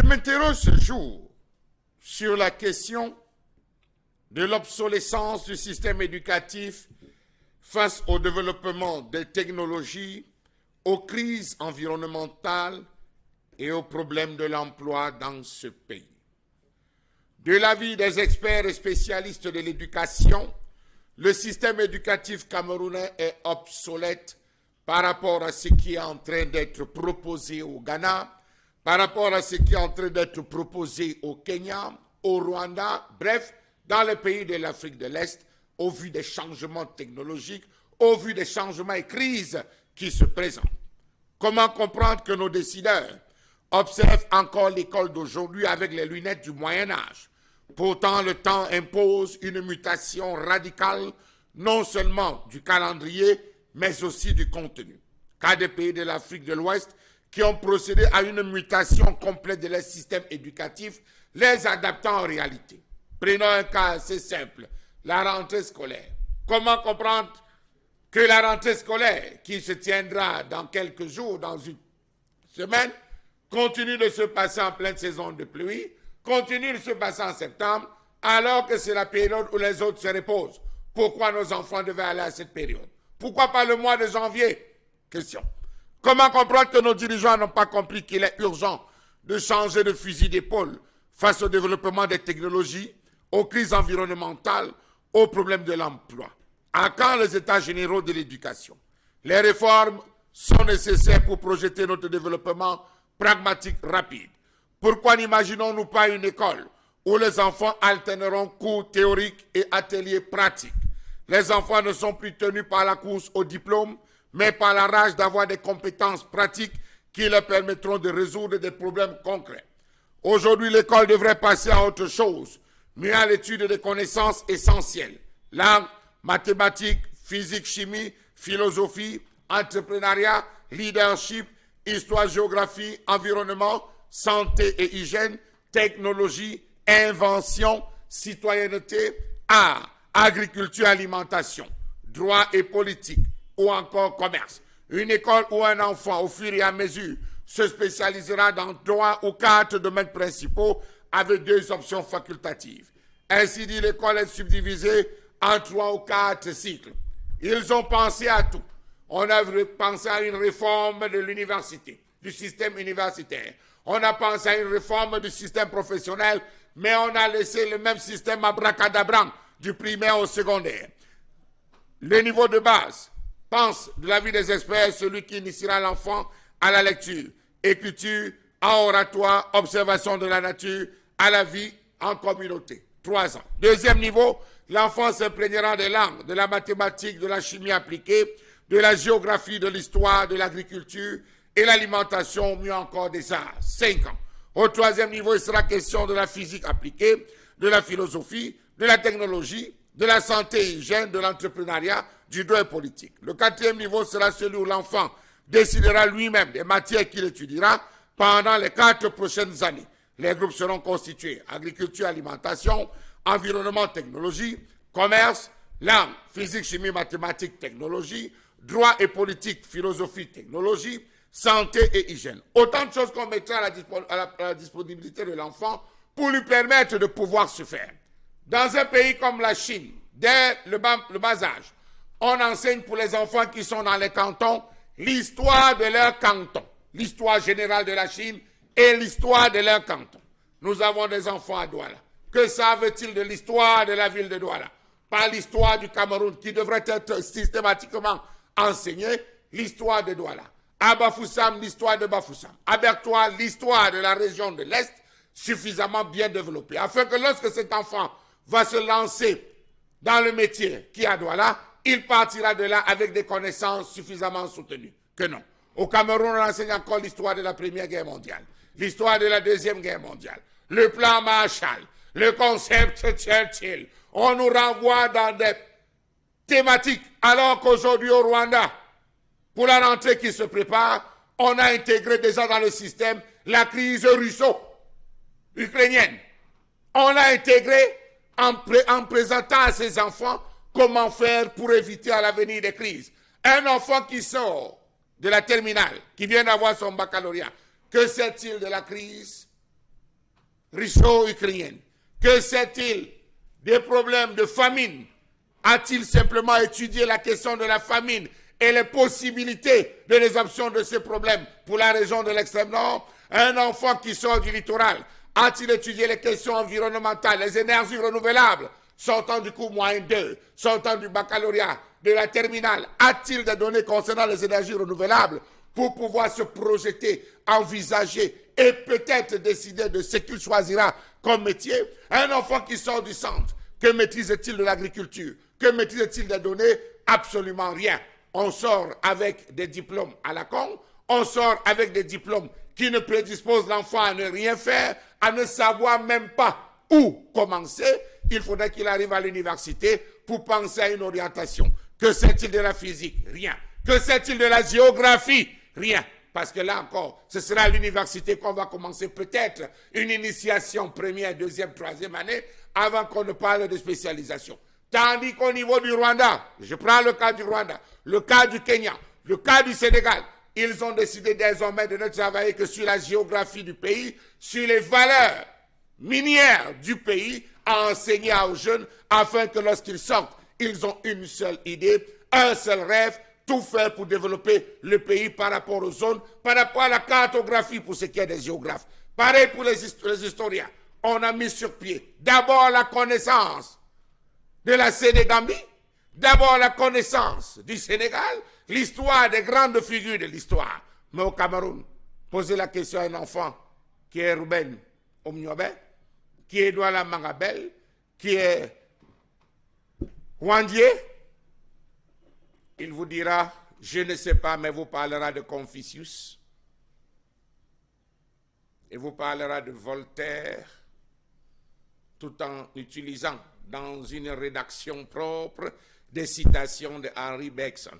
m'interroge ce jour sur la question de l'obsolescence du système éducatif face au développement des technologies, aux crises environnementales et aux problèmes de l'emploi dans ce pays. De l'avis des experts et spécialistes de l'éducation, le système éducatif camerounais est obsolète par rapport à ce qui est en train d'être proposé au Ghana, par rapport à ce qui est en train d'être proposé au Kenya, au Rwanda, bref, dans les pays de l'Afrique de l'Est, au vu des changements technologiques, au vu des changements et crises qui se présentent. Comment comprendre que nos décideurs observent encore l'école d'aujourd'hui avec les lunettes du Moyen-Âge? Pourtant, le temps impose une mutation radicale, non seulement du calendrier, mais aussi du contenu. Cas des pays de l'Afrique de l'Ouest qui ont procédé à une mutation complète de leur système éducatif, les adaptant en réalité. Prenons un cas assez simple, la rentrée scolaire. Comment comprendre que la rentrée scolaire, qui se tiendra dans quelques jours, dans une semaine, continue de se passer en pleine saison de pluie, continue de se passer en septembre, alors que c'est la période où les autres se reposent? Pourquoi nos enfants devaient aller à cette période? Pourquoi pas le mois de janvier? Question. Comment comprendre que nos dirigeants n'ont pas compris qu'il est urgent de changer de fusil d'épaule face au développement des technologies, aux crises environnementales, aux problèmes de l'emploi? À quand les états généraux de l'éducation? Les réformes sont nécessaires pour projeter notre développement pragmatique rapide. Pourquoi n'imaginons-nous pas une école où les enfants alterneront cours théoriques et ateliers pratiques? Les enfants ne sont plus tenus par la course au diplôme, mais par la rage d'avoir des compétences pratiques qui leur permettront de résoudre des problèmes concrets. Aujourd'hui, l'école devrait passer à autre chose, mais à l'étude des connaissances essentielles. Langue, mathématiques, physique, chimie, philosophie, entrepreneuriat, leadership, histoire, géographie, environnement, santé et hygiène, technologie, invention, citoyenneté, art, agriculture, alimentation, droit et politique, ou encore commerce. Une école où un enfant, au fur et à mesure, se spécialisera dans 3 ou 4 domaines principaux avec 2 options facultatives. Ainsi dit, l'école est subdivisée en 3 ou 4 cycles. Ils ont pensé à tout. On a pensé à une réforme de l'université, du système universitaire. On a pensé à une réforme du système professionnel, mais on a laissé le même système abracadabrant du primaire au secondaire. Le niveau de base pense, de l'avis des experts, celui qui initiera l'enfant à la lecture, écriture, à oratoire, observation de la nature, à la vie en communauté. 3 ans. Deuxième niveau, l'enfant s'imprégnera des langues, de la mathématique, de la chimie appliquée, de la géographie, de l'histoire, de l'agriculture et l'alimentation, mieux encore des arts. 5 ans. Au 3e niveau, il sera question de la physique appliquée, de la philosophie, de la technologie, de la santé et hygiène, de l'entrepreneuriat, du droit politique. Le 4e niveau sera celui où l'enfant décidera lui-même des matières qu'il étudiera pendant les 4 prochaines années. Les groupes seront constitués: agriculture, alimentation, environnement, technologie, commerce, langue, physique, chimie, mathématiques, technologie, droit et politique, philosophie, technologie, santé et hygiène. Autant de choses qu'on mettra à la disponibilité de l'enfant pour lui permettre de pouvoir se faire. Dans un pays comme la Chine, dès le bas âge, on enseigne pour les enfants qui sont dans les cantons l'histoire de leur canton, l'histoire générale de la Chine et l'histoire de leur canton. Nous avons des enfants à Douala. Que savent-ils de l'histoire de la ville de Douala? Pas l'histoire du Cameroun qui devrait être systématiquement enseignée, l'histoire de Douala. À Bafoussam, l'histoire de Bafoussam. À Bertois, l'histoire de la région de l'Est, suffisamment bien développée, afin que lorsque cet enfant va se lancer dans le métier qui est à Douala, il partira de là avec des connaissances suffisamment soutenues. Que non. Au Cameroun, on enseigne encore l'histoire de la Première Guerre mondiale, l'histoire de la Deuxième Guerre mondiale, le plan Marshall, le concept Churchill. On nous renvoie dans des thématiques, alors qu'aujourd'hui au Rwanda, pour la rentrée qui se prépare, on a intégré déjà dans le système la crise russo-ukrainienne. On l'a intégré en présentant à ses enfants comment faire pour éviter à l'avenir des crises. Un enfant qui sort de la terminale, qui vient d'avoir son baccalauréat, que sait-il de la crise russo-ukrainienne? Que sait-il des problèmes de famine? A-t-il simplement étudié la question de la famine et les possibilités de résolution de ces problèmes pour la région de l'extrême nord? Un enfant qui sort du littoral, a-t-il étudié les questions environnementales, les énergies renouvelables, sortant du cours moyen 2, sortant du baccalauréat, de la terminale? A-t-il des données concernant les énergies renouvelables pour pouvoir se projeter, envisager et peut-être décider de ce qu'il choisira comme métier? Un enfant qui sort du centre, que maîtrise-t-il de l'agriculture? Que maîtrise-t-il des données? Absolument rien. On sort avec des diplômes à la con, on sort avec des diplômes qui ne prédisposent l'enfant à ne rien faire, à ne savoir même pas où commencer. Il faudrait qu'il arrive à l'université pour penser à une orientation. Que sait-il de la physique? Rien. Que sait-il de la géographie? Rien. Parce que là encore, ce sera à l'université qu'on va commencer peut-être une initiation première, deuxième, troisième année, avant qu'on ne parle de spécialisation. Tandis qu'au niveau du Rwanda, je prends le cas du Rwanda, le cas du Kenya, le cas du Sénégal, ils ont décidé désormais de ne travailler que sur la géographie du pays, sur les valeurs minières du pays, à enseigner aux jeunes afin que lorsqu'ils sortent, ils ont une seule idée, un seul rêve, tout faire pour développer le pays par rapport aux zones, par rapport à la cartographie pour ce qui est des géographes. Pareil pour les historiens. On a mis sur pied d'abord la connaissance de la Sénégambie, d'abord la connaissance du Sénégal, l'histoire des grandes figures de l'histoire. Mais au Cameroun, posez la question à un enfant qui est Ruben Omniobe, qui est Douala Mangabel, qui est Wandier, il vous dira, je ne sais pas, mais vous parlera de Confucius, et vous parlera de Voltaire, tout en utilisant dans une rédaction propre des citations de Henry Bergson.